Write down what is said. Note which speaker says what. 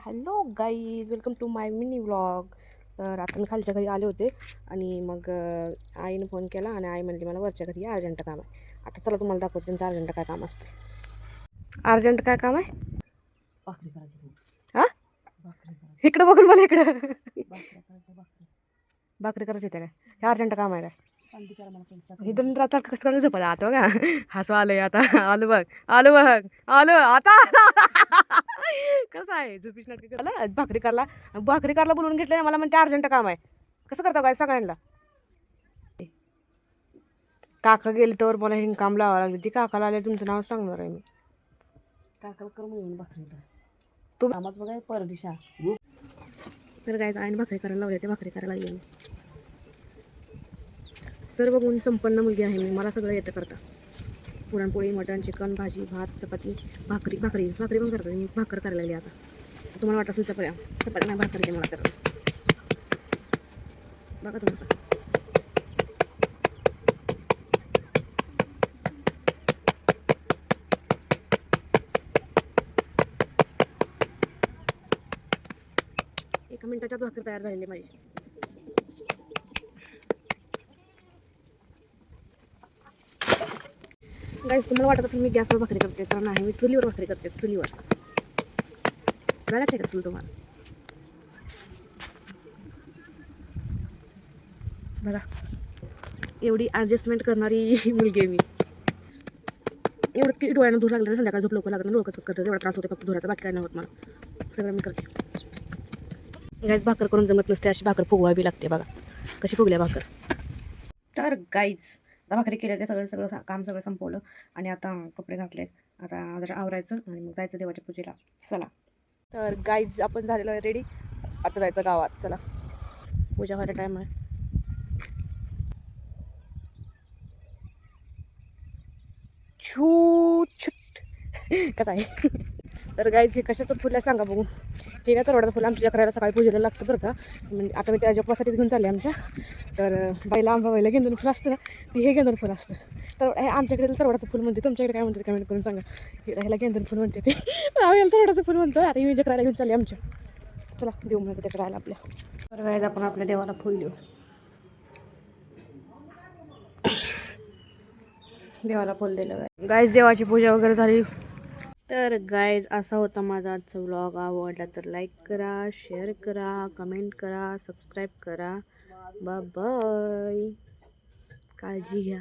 Speaker 1: Hello guys, welcome to my mini vlog. तर आता मी खालच्या घरी आले होते आणि मग आईने फोन केला आणि आई म्हणली मला वरच्या घरी अर्जंट काम आहे. आता चला तुम्हाला दाखवते त्यांचं अर्जंट काय काम असते. अर्जंट काय काम आहे?
Speaker 2: भाकरी करायची.
Speaker 1: हां,
Speaker 2: भाकरी करायची.
Speaker 1: इकडं बघून मला इकडं
Speaker 2: भाकरी करायची.
Speaker 1: भाकरी करायची होते काय? हे अर्जंट काम आहे काय?
Speaker 2: सांगते करा मला त्यांच्या
Speaker 1: इथून आता कसं करायचं झोपायला आता बघा. हसू आलंय आता. आलो बघ, आलो बघ, आलो आता. कसं आहे झोपीच नाटक करायला भाकरी करायला बोलवून घेतलंय मला, म्हणते अर्जंट काम आहे. कसं करता काय सगळ्यांना? काका गेले तर मला हे काम लावावं लागलं. ती काकाला आले तुमचं नाव सांगणार आहे मी.
Speaker 2: काका कर म्हणून भाकरी कर.
Speaker 1: तू
Speaker 2: कामाच बघाय परदिशा.
Speaker 1: तर काय आणि भाकरी करायला लावले ते भाकरी करायला लागली मी. सर्व गुण संपन्न मुलगी आहे मी. मला सगळं येतं करता. पुरणपोळी, मटण, चिकन, भाजी, भात, चपाती, भाकरी पण करते मी. भाकर करायला लागली आता. तुम्हाला वाटत असेल चपाती नाही, भाकरी ते मला करायला. बघा तुम्ही एका मिनिटाच्यात भाकर तयार झालेली माझी. गाईस, तुम्हाला वाटत असेल मी गॅसवर भाकरी करते, तर नाही, मी चुलीवर भाकरी करते. चुलीवर बघा चेक असेल तुम्हाला. बघा एवढी ॲडजस्टमेंट करणारी मुलगी आहे मी. एवढंच की डोळ्यानं धूर लागलं, संध्याकाळ झोप लवकर लागलं, डोळं कसं करतं, एवढा त्रास होते फक्त धुराचा, बाकी काय नाही होत मला. सगळं मी करते. गाईस, भाकर करून जमत नसते, अशी भाकर फुगवावी लागते. बघा कशी फुगल्या भाकर. तर गाईज आता भाकरी केल्या, ते सगळं काम संपवलं आणि आता कपडे घातले. आता जरा आवरायचं आणि मग जायचं देवाच्या पूजेला. चला तर गाईज, आपण झालेलो आहे रेडी. आता जायचं गावात. चला, पूजा व्हायला टाईम आहे. कसं आहे? तर गाईज, हे कशाचं फुलं सांगा बघू. हे ना तरवडाचं फुलं आमच्या करायला सकाळी पूजेला लागतं बरं का. म्हणजे आता मी त्या जपासाठीच घेऊन चालले आमच्या. तर आंबाबाईला गेंदून फुलं असतं ना, ती हे गेंदून फुलं असतं. तर हे आमच्याकडे तरवडाचं फुल म्हणते, तुमच्याकडे काय म्हणते कमेंट करून सांगा. ह्याला गेंदून फुल म्हणते ते, आम्ही तरवडाचं फुल म्हणतो. आता मी करायला घेऊन चालले आमच्या. चला देऊ म्हणते ते करायला आपल्या. तर गाईज, आपण आपल्या देवाला फुल देऊ. देवाला फुल दिलं. गाईज, देवाची पूजा वगैरे झाली. तर गाईज, असा होता माझा आजचा व्लॉग. आवडला तर लाईक करा, शेअर करा, कमेंट करा, सबस्क्राईब करा. बाय बाय, काळजी घ्या.